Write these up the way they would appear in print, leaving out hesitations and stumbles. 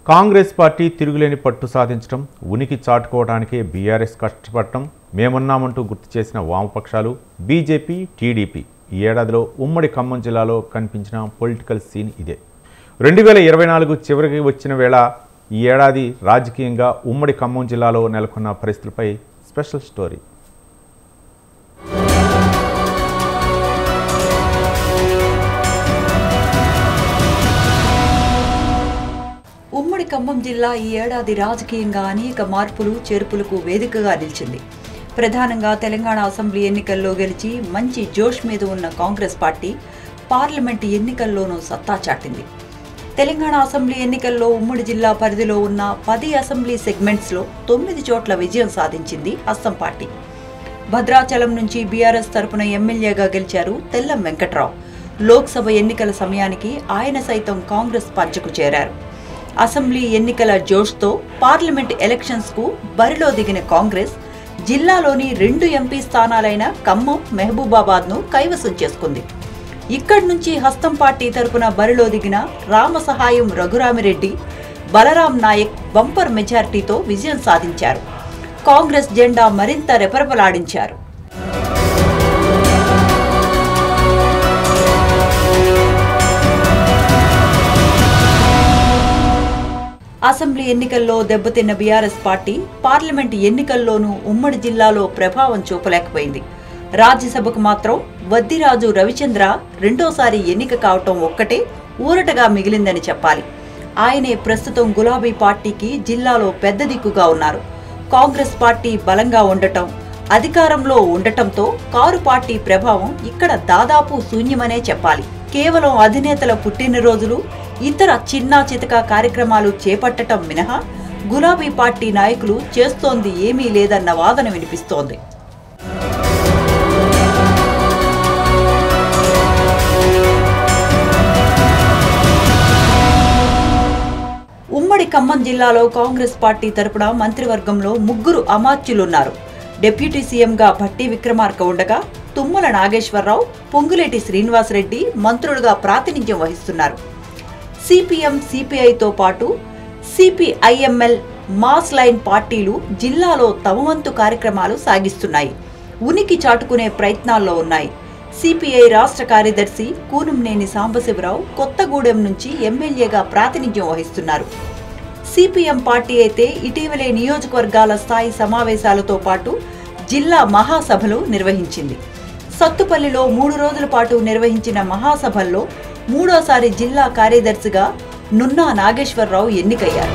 Congress party తిరుగులేని పట్టు సాధించడం, ఉనికి చాటుకోవడానికే బీఆర్ఎస్ కష్టపడటం మేమున్నామంటూ గుర్తు చేసిన వామపక్షాలు బీజేపీ, టీడీపీ ఈ ఏడాదిలో ఉమ్మడి ఖమ్మం జిల్లాలో కనిపించిన పొలిటికల్ సీన్ ఇదే. 2024 చివరికి వచ్చిన వేళ ఈ ఏడాది రాజకీయంగా ఉమ్మడి ఖమ్మం జిల్లాలో నెలకొన్న పరిస్థితులపై స్పెషల్ స్టోరీ. ఉమ్మడి ఖమ్మం జిల్లా ఈ ఏడాది రాజకీయంగా అనేక మార్పులు చేర్పులకు వేదికగా నిలిచింది. ప్రధానంగా తెలంగాణ అసెంబ్లీ ఎన్నికల్లో గెలిచి మంచి జోష్ మీద ఉన్న కాంగ్రెస్ పార్టీ పార్లమెంటు ఎన్నికల్లోనూ సత్తా చాటింది. తెలంగాణ అసెంబ్లీ ఎన్నికల్లో ఉమ్మడి జిల్లా పరిధిలో ఉన్న 10 అసెంబ్లీ సెగ్మెంట్స్లో 9 చోట్ల విజయం సాధించింది హస్తం పార్టీ. భద్రాచలం నుంచి బీఆర్ఎస్ తరపున ఎమ్మెల్యేగా గెలిచారు తెల్లం వెంకట్రావు. లోక్సభ ఎన్నికల సమయానికి ఆయన సైతం కాంగ్రెస్ పంచకు చేరారు. అసెంబ్లీ ఎన్నికల జోష్తో పార్లమెంట్ ఎలక్షన్స్కు బరిలో దిగిన కాంగ్రెస్ జిల్లాలోని 2 ఎంపీ స్థానాలైన ఖమ్మం, మహబూబాబాద్ను కైవసం చేసుకుంది. ఇక్కడి నుంచి హస్తం పార్టీ తరపున బరిలో దిగిన రామసహాయం రఘురామిరెడ్డి, బలరాం నాయక్ బంపర్ మెజార్టీతో విజయం సాధించారు. కాంగ్రెస్ జెండా మరింత రెపరెపలాడించారు. అసెంబ్లీ ఎన్నికల్లో దెబ్బతిన్న బీఆర్ఎస్ పార్టీ పార్లమెంటు ఎన్నికల్లోనూ ఉమ్మడి జిల్లాలో ప్రభావం చూపలేకపోయింది. రాజ్యసభకు మాత్రం వద్దిరాజు రవిచంద్ర రెండోసారి ఎన్నిక కావటం ఒక్కటే ఊరటగా మిగిలిందని చెప్పాలి. ఆయనే ప్రస్తుతం గులాబీ పార్టీకి జిల్లాలో పెద్ద దిక్కుగా ఉన్నారు. కాంగ్రెస్ పార్టీ బలంగా ఉండటం, అధికారంలో ఉండటంతో కారు పార్టీ ప్రభావం ఇక్కడ దాదాపు శూన్యమనే చెప్పాలి. కేవలం అధినేతల పుట్టినరోజులు, ఇతర చిన్నా చితకా కార్యక్రమాలు చేపట్టడం మినహా గులాబీ పార్టీ నాయకులు చేస్తోంది ఏమీ లేదన్న వాదన వినిపిస్తోంది. ఉమ్మడి ఖమ్మం జిల్లాలో కాంగ్రెస్ పార్టీ తరపున మంత్రివర్గంలో 3 అమాత్యులున్నారు. డిప్యూటీ సీఎంగా భట్టి విక్రమార్క ఉండగా తుమ్మల నాగేశ్వరరావు, పొంగులేటి శ్రీనివాసరెడ్డి మంత్రులుగా ప్రాతినిధ్యం వహిస్తున్నారు. సిపిఎం, సిపిఐతో పాటు సిపిఐఎంఎల్, మాస్ లైన్ పార్టీలు జిల్లాలో తమ వంతు కార్యక్రమాలు సాగిస్తున్నాయి. ఉనికి చాటుకునే ప్రయత్నాల్లో ఉన్నాయి. సిపిఐ రాష్ట్ర కార్యదర్శి కూనంనేని సాంబశివరావు కొత్తగూడెం నుంచి ఎమ్మెల్యేగా ప్రాతినిధ్యం వహిస్తున్నారు. సిపిఎం పార్టీ అయితే ఇటీవలే నియోజకవర్గాల స్థాయి సమావేశాలతో పాటు జిల్లా మహాసభలు నిర్వహించింది. సత్తుపల్లిలో 3 రోజుల పాటు నిర్వహించిన మహాసభల్లో 3వ జిల్లా కార్యదర్శిగా నున్నా నాగేశ్వరరావు ఎన్నికయ్యారు.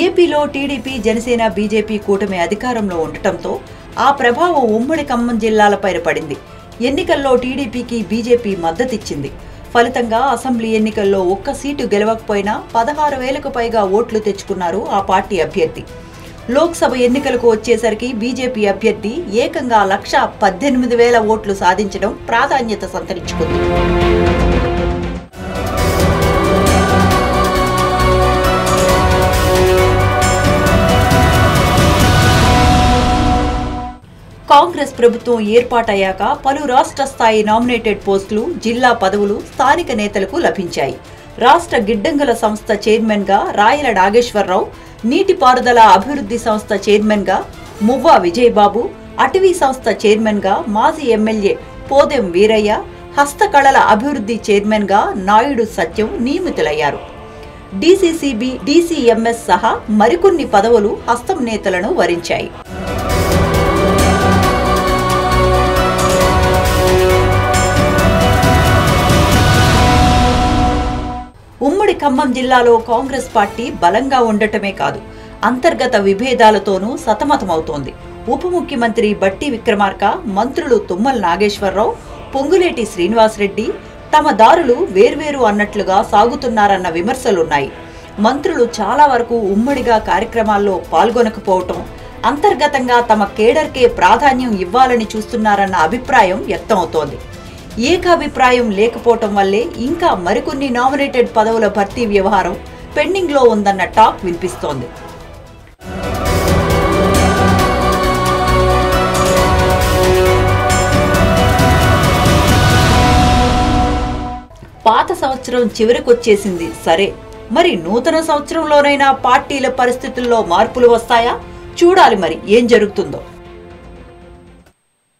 ఏపీలో టీడీపీ, జనసేన, బీజేపీ కూటమి అధికారంలో ఉండటంతో ఆ ప్రభావం ఉమ్మడి ఖమ్మం జిల్లాలపై పడింది. ఎన్నికల్లో టీడీపీకి బీజేపీ మద్దతిచ్చింది. ఫలితంగా అసెంబ్లీ ఎన్నికల్లో ఒక్క సీటు గెలవకపోయినా 16,000కు పైగా ఓట్లు తెచ్చుకున్నారు ఆ పార్టీ అభ్యర్థి. లోక్సభ ఎన్నికలకు వచ్చేసరికి బీజేపీ అభ్యర్థి ఏకంగా 1,18,000 ఓట్లు సాధించడం ప్రాధాన్యత సంతరించుకుంది. కాంగ్రెస్ ప్రభుత్వం ఏర్పాటయ్యాక పలు రాష్ట్ర స్థాయి నామినేటెడ్ పోస్టులు, జిల్లా పదవులు స్థానిక నేతలకు లభించాయి. రాష్ట్ర గిడ్డంగుల సంస్థ చైర్మన్ గా రాయల నాగేశ్వరరావు, నీటిపారుదల అభివృద్ధి సంస్థ చైర్మన్ గా మువ్వా విజయబాబు, అటవీ సంస్థ చైర్మన్ గా మాజీ ఎమ్మెల్యే పోదెం వీరయ్య, హస్తకళల అభివృద్ధి చైర్మన్ గా నాయుడు సత్యం నియమితులయ్యారు. డీసీసీబీ, డీసీఎంఎస్ సహా మరికొన్ని పదవులు హస్తం నేతలను వరించాయి. ఉమ్మడి ఖమ్మం జిల్లాలో కాంగ్రెస్ పార్టీ బలంగా ఉండటమే కాదు, అంతర్గత విభేదాలతోనూ సతమతమవుతోంది. ఉప ముఖ్యమంత్రి బట్టి విక్రమార్క, మంత్రులు తుమ్మల నాగేశ్వరరావు, పొంగులేటి శ్రీనివాసరెడ్డి తమ దారులు వేర్వేరు అన్నట్లుగా సాగుతున్నారన్న విమర్శలున్నాయి. మంత్రులు చాలా వరకు ఉమ్మడిగా కార్యక్రమాల్లో పాల్గొనకపోవటం, అంతర్గతంగా తమ కేడర్కే ప్రాధాన్యం ఇవ్వాలని చూస్తున్నారన్న అభిప్రాయం వ్యక్తమవుతోంది. ఏకాభిప్రాయం లేకపోవటం వల్లే ఇంకా మరికొన్ని నామినేటెడ్ పదవుల భర్తీ వ్యవహారం పెండింగ్లో ఉందన్న టాక్ వినిపిస్తోంది. సంవత్సరం చివరికొచ్చేసింది సరే, మరి నూతన సంవత్సరంలోనైనా పార్టీల పరిస్థితుల్లో మార్పులు వస్తాయా? చూడాలి మరి ఏం జరుగుతుందో.